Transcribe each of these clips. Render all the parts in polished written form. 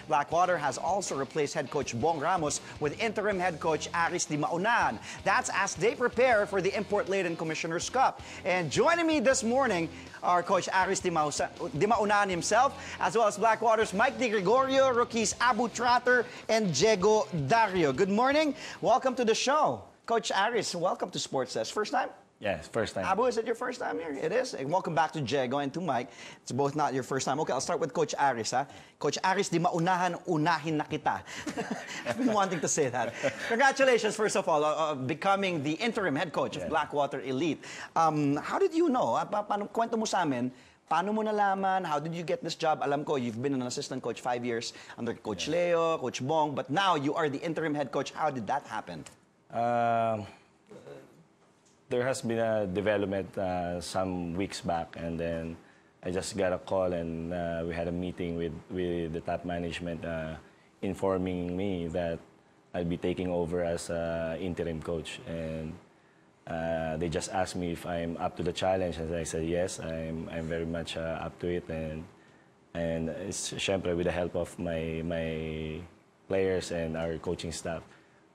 Blackwater has also replaced head coach Bong Ramos with interim head coach Ares Dimaunahan. That's as they prepare for the import-laden Commissioner's Cup. And joining me this morning are Coach Ares Dimaunahan himself, as well as Blackwater's Mike Di Gregorio, rookies Abu Tratter, and Jago Dario. Good morning. Welcome to the show. Coach Ares, welcome to Sports Desk. First time? Yes, first time. Abu, is it your first time here? It is. And welcome back to Jago and to Mike. It's both not your first time. Okay, I'll start with Coach Ares. Coach Ares, di maunahan, unahin na kita. I've been wanting to say that. Congratulations, first of all, becoming the interim head coach of Blackwater Elite. How did you know? Kwento mo sa amin, paano mo nalaman? How did you get this job? Alam ko, you've been an assistant coach 5 years under Coach Leo, Coach Bong, but now you are the interim head coach. How did that happen? There has been a development some weeks back, and then I just got a call, and we had a meeting with the top management informing me that I'll be taking over as interim coach. And they just asked me if I'm up to the challenge, and I said yes, I'm very much up to it, and it's syempre with the help of my players and our coaching staff.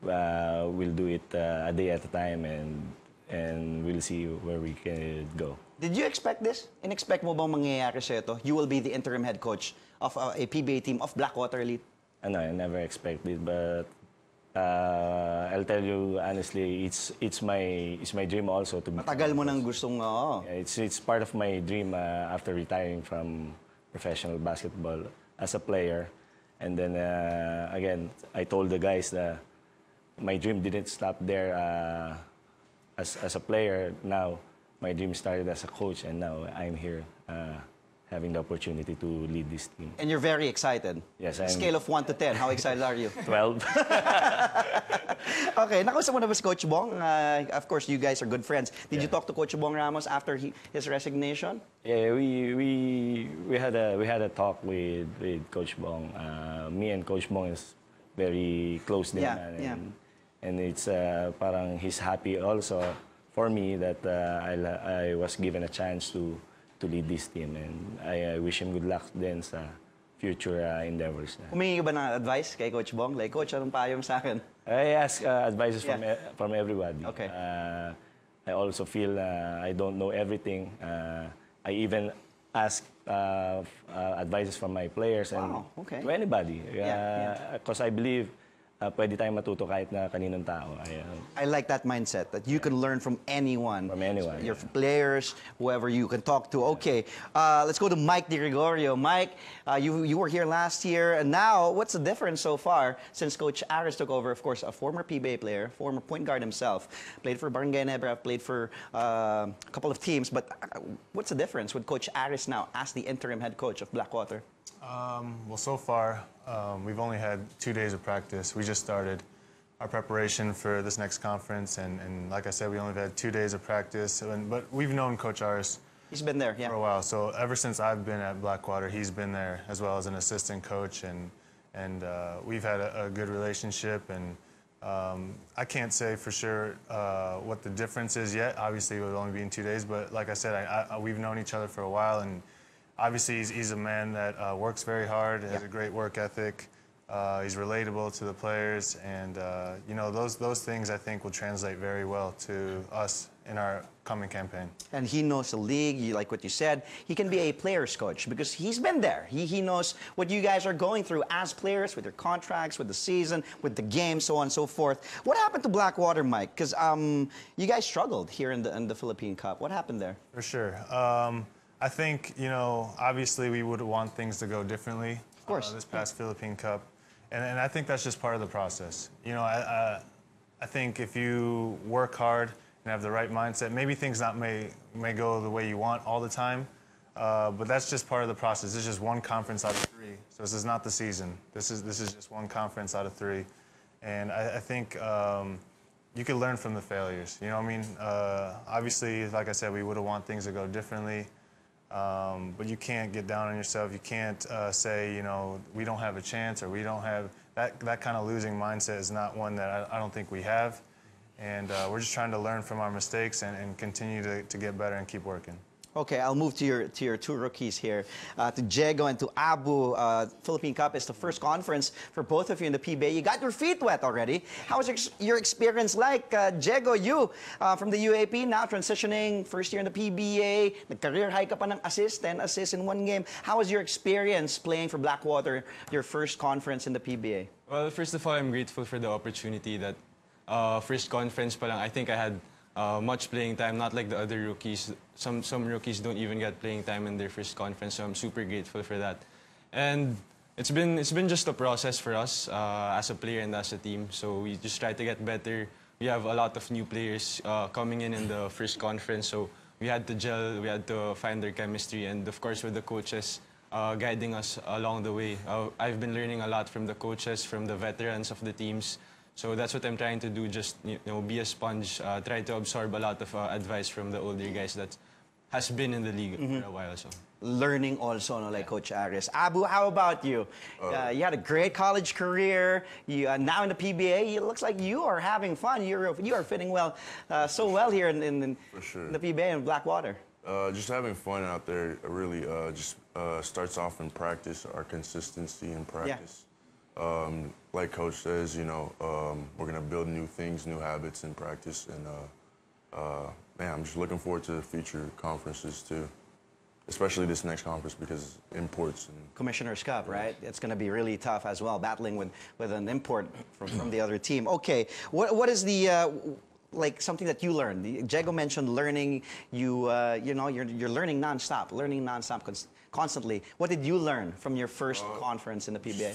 We'll do it a day at a time, and we'll see where we can go. Did you expect this? In-expect mo bang mangyayari sa ito? You will be the interim head coach of a PBA team of Blackwater Elite? No, I never expected, but I'll tell you honestly, it's my dream also to be. Matagal mo nang gustong, It's part of my dream after retiring from professional basketball as a player, and then again I told the guys that my dream didn't stop there. As a player, now my dream started as a coach, and now I'm here having the opportunity to lead this team. And you're very excited. Yes, Scale of 1 to 10, how excited are you? 12. Okay, nakausap mo na ba si Coach Bong? Of course, you guys are good friends. Did you talk to Coach Bong Ramos after his resignation? Yeah, we had a talk with Coach Bong. Me and Coach Bong is very close din, and it's parang he's happy also for me that I was given a chance to lead this team, and I wish him good luck then sa future endeavors. Humingi ka ba ng advice kay Coach Bong? Like, Coach, anong payo mo sa akin? I ask advices from everybody. Okay. I also feel I don't know everything. I even ask advices from my players and to anybody. Because I believe pwede tayong matuto kahit na kaninong tao. I like that mindset, that you can learn from anyone. From anyone. Your players, whoever you can talk to. Okay, let's go to Mike Di Gregorio. Mike, you were here last year, and now, what's the difference so far since Coach Ares took over? Of course, a former PBA player, former point guard himself, played for Barangay Nebra, played for a couple of teams, but what's the difference with Coach Ares now as the interim head coach of Blackwater? Well, so far, we've only had 2 days of practice. We just started our preparation for this next conference, and like I said, we only had 2 days of practice. But we've known Coach Ares. He's been there, for a while. So ever since I've been at Blackwater, he's been there as well as an assistant coach, and we've had a good relationship. And I can't say for sure what the difference is yet. Obviously, it would only be in 2 days, but like I said, we've known each other for a while, and obviously, he's a man that works very hard, has a great work ethic. He's relatable to the players, and you know, those things I think will translate very well to us in our coming campaign. And he knows the league, like what you said. He can be a player's coach because he's been there. He knows what you guys are going through as players, with your contracts, with the season, with the game, so on and so forth. What happened to Blackwater, Mike? Because you guys struggled here in the Philippine Cup. What happened there? For sure. I think, you know, obviously we would want things to go differently. Of course. This past Philippine Cup. And I think that's just part of the process. You know, I think if you work hard and have the right mindset, maybe things may go the way you want all the time, but that's just part of the process. This is just one conference out of 3. So this is not the season. This is just one conference out of 3. And I think you can learn from the failures. You know what I mean? Obviously, like I said, we would have want things to go differently. But you can't get down on yourself. You can't say, you know, we don't have a chance, or we don't have that kind of losing mindset is not one that I don't think we have. And we're just trying to learn from our mistakes and continue to get better and keep working. Okay, I'll move to your two rookies here, to Jago and to Abu. Philippine Cup is the first conference for both of you in the PBA. You got your feet wet already. How was your experience like? Jago, you from the UAP, now transitioning first year in the PBA, nag-career high ka pa ng assist, 10 assists in one game. How was your experience playing for Blackwater, your first conference in the PBA? Well, first of all, I'm grateful for the opportunity that first conference pa lang, I think I had much playing time, not like the other rookies. Some rookies don't even get playing time in their first conference, so I'm super grateful for that. And it's been just a process for us as a player and as a team. So we just try to get better. We have a lot of new players coming in the first conference, so we had to gel, we had to find their chemistry, and of course with the coaches guiding us along the way. I've been learning a lot from the coaches, from the veterans of the teams. So that's what I'm trying to do, just be a sponge, try to absorb a lot of advice from the older guys that has been in the league for a while. So learning also, no, like Coach Aris. Abu, how about you? You had a great college career. You now in the PBA. It looks like you are having fun. You are fitting well, so well here in For sure. the PBA in Blackwater. Just having fun out there really just starts off in practice, our consistency in practice. Like Coach says, we're going to build new things, new habits in practice. And, man, I'm just looking forward to future conferences, too. Especially this next conference because imports. And Commissioner's Cup, right? It's going to be really tough as well, battling with an import from the other team. Okay, what is the... like something that you learned. Jago mentioned learning. You're learning nonstop, constantly. What did you learn from your first conference in the PBA?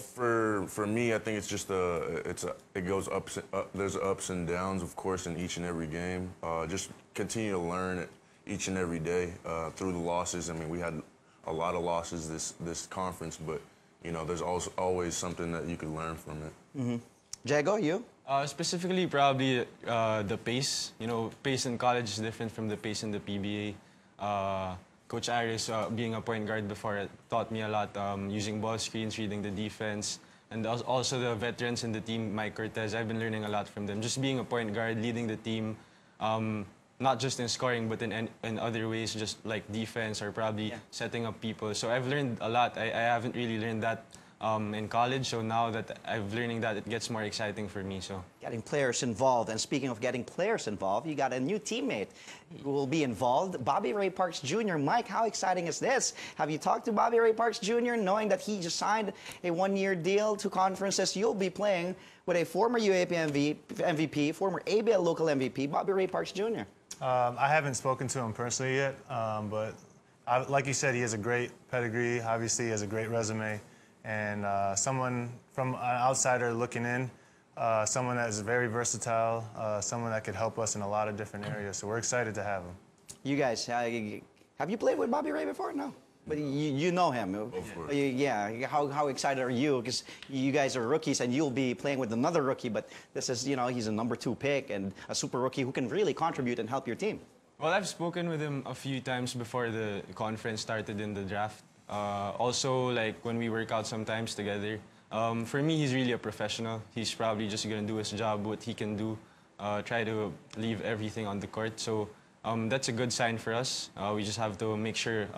For me, I think it's just it goes ups. There's ups and downs, of course, in each and every game. Just continue to learn each and every day through the losses. I mean, we had a lot of losses this conference, but there's also always something that you could learn from it. Mm-hmm. Jago, you? Specifically, probably the pace. Pace in college is different from the pace in the PBA. Coach Aris, being a point guard before, taught me a lot using ball screens, reading the defense, and also the veterans in the team, Mike Cortez. I've been learning a lot from them. Just being a point guard, leading the team, not just in scoring, but in other ways, just like defense or probably setting up people. So I've learned a lot. I haven't really learned that in college, so now that I'm learning that, it gets more exciting for me. So getting players involved, and speaking of getting players involved, you got a new teammate who will be involved, Bobby Ray Parks Jr. Mike, how exciting is this? Have you talked to Bobby Ray Parks Jr., knowing that he just signed a one-year deal to conferences? You'll be playing with a former UAP MVP, former ABL local MVP, Bobby Ray Parks Jr. I haven't spoken to him personally yet, but like you said, he has a great pedigree. Obviously, he has a great resume. And someone from an outsider looking in, someone that is very versatile, someone that could help us in a lot of different areas. So we're excited to have him. You guys, have you played with Bobby Ray before? No. But you know him. Of course. Yeah. How excited are you? Because you guys are rookies and you'll be playing with another rookie, but this is, he's a number 2 pick and a super rookie who can really contribute and help your team. well, I've spoken with him a few times before the conference started in the draft. Also, like when we work out sometimes together. For me, he's really a professional. He's probably just going to do his job, what he can do, try to leave everything on the court. So that's a good sign for us. We just have to make sure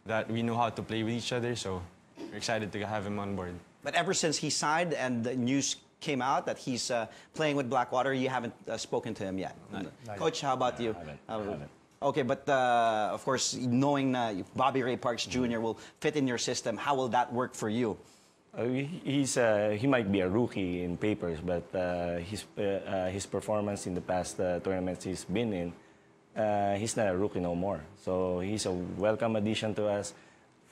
that we know how to play with each other. So we're excited to have him on board. But ever since he signed and the news came out that he's playing with Blackwater, you haven't spoken to him yet. Coach, how about you? I haven't. Okay, but of course, knowing Bobby Ray Parks Jr. will fit in your system, how will that work for you? He might be a rookie in papers, but his performance in the past tournaments he's been in, he's not a rookie no more. So he's a welcome addition to us.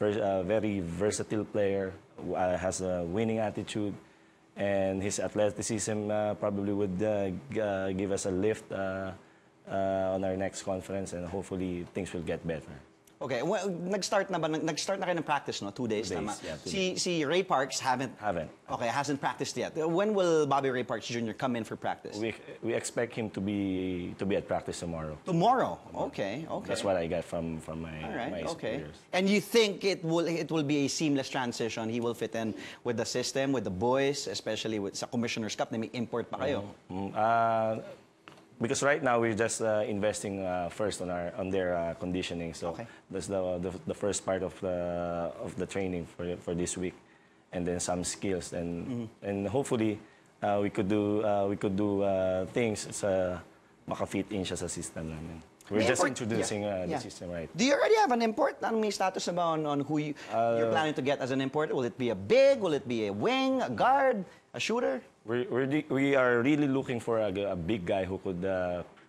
Very versatile player, has a winning attitude, and his athleticism probably would give us a lift on our next conference, and hopefully things will get better. Okay, well, nag-start na kayo ng practice, no? 2 days, 2 days, tama? yeah, 2 days. Si Ray Parks haven't. Okay, hasn't practiced yet. When will Bobby Ray Parks Jr. come in for practice? We expect him to be at practice tomorrow. Tomorrow? Okay. That's what I got from my All right, okay. superiors. And you think it will be a seamless transition? He will fit in with the system, with the boys, especially with sa Commissioner's Cup na may import pa kayo? because right now we're just investing first on their conditioning. So that's the first part of the training for this week, and then some skills, and hopefully we could do things sa makafit in siya sa system namin. We're just introducing the system, right? Do you already have an import? Anong may status about on who you're planning to get as an importer? Will it be a big? Will it be a wing, a guard, a shooter? We are really looking for a big guy who could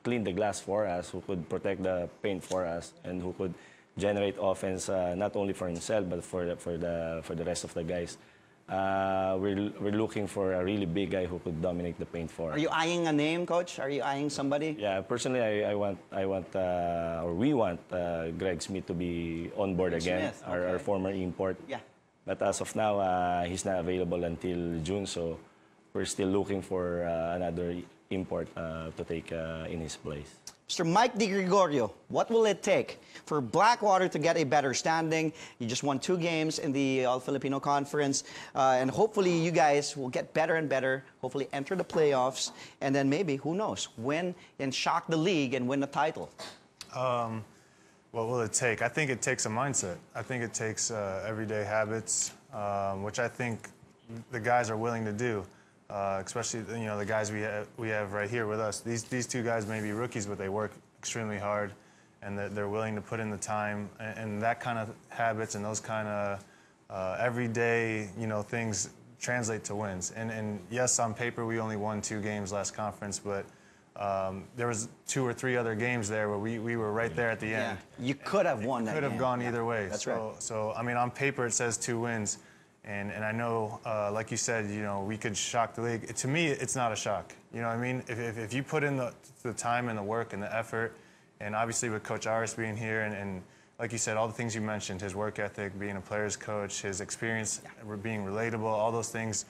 clean the glass for us, who could protect the paint for us, and who could generate offense not only for himself but for the rest of the guys. We're looking for a really big guy who could dominate the paint for us. Are you eyeing a name, Coach? Are you eyeing somebody? Yeah, personally, we want Greg Smith to be on board again, Smith, okay. our former import. Yeah. But as of now, he's not available until June, so we're still looking for another import to take in his place. Mr. Mike Di Gregorio, what will it take for Blackwater to get a better standing? You just won 2 games in the All-Filipino Conference, and hopefully you guys will get better and better, hopefully enter the playoffs, and then maybe, who knows, win and shock the league and win the title. What will it take? I think it takes a mindset. I think it takes everyday habits, which I think the guys are willing to do. Especially the guys we have right here with us. These 2 guys may be rookies, but they work extremely hard, and they're willing to put in the time. And that kind of habits and those kind of everyday things translate to wins. And yes, on paper we only won 2 games last conference, but there was 2 or 3 other games there where we were right there at the end. You could have won that. Could have gone either way. That's right. So I mean, on paper it says 2 wins. And I know, like you said, we could shock the league. To me, it's not a shock. You know what I mean? If you put in the time and the work and the effort, and obviously with Coach Aris being here, and like you said, all the things you mentioned, his work ethic, being a player's coach, his experience, being relatable, all those things,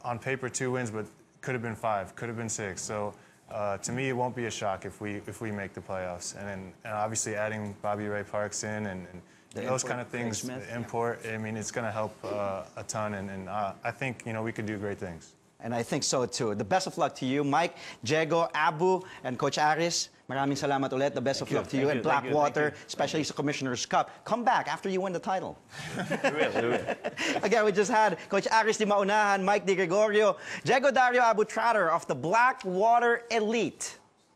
on paper 2 wins, but could have been 5, could have been 6. So to me, it won't be a shock if we make the playoffs. And obviously adding Bobby Ray Parks in and those kind of things, the import, I mean, it's going to help a ton, and I think, we could do great things. And I think so, too. The best of luck to you, Mike, Jago, Abu, and Coach Aris. Maraming salamat ulit. The best of luck to you, and Blackwater, especially sa Commissioner's Cup. Come back after you win the title. We will. Again, we just had Coach Ares Dimaunahan, Mike Di Gregorio, Jago Dario Abu Tratter of the Blackwater Elite.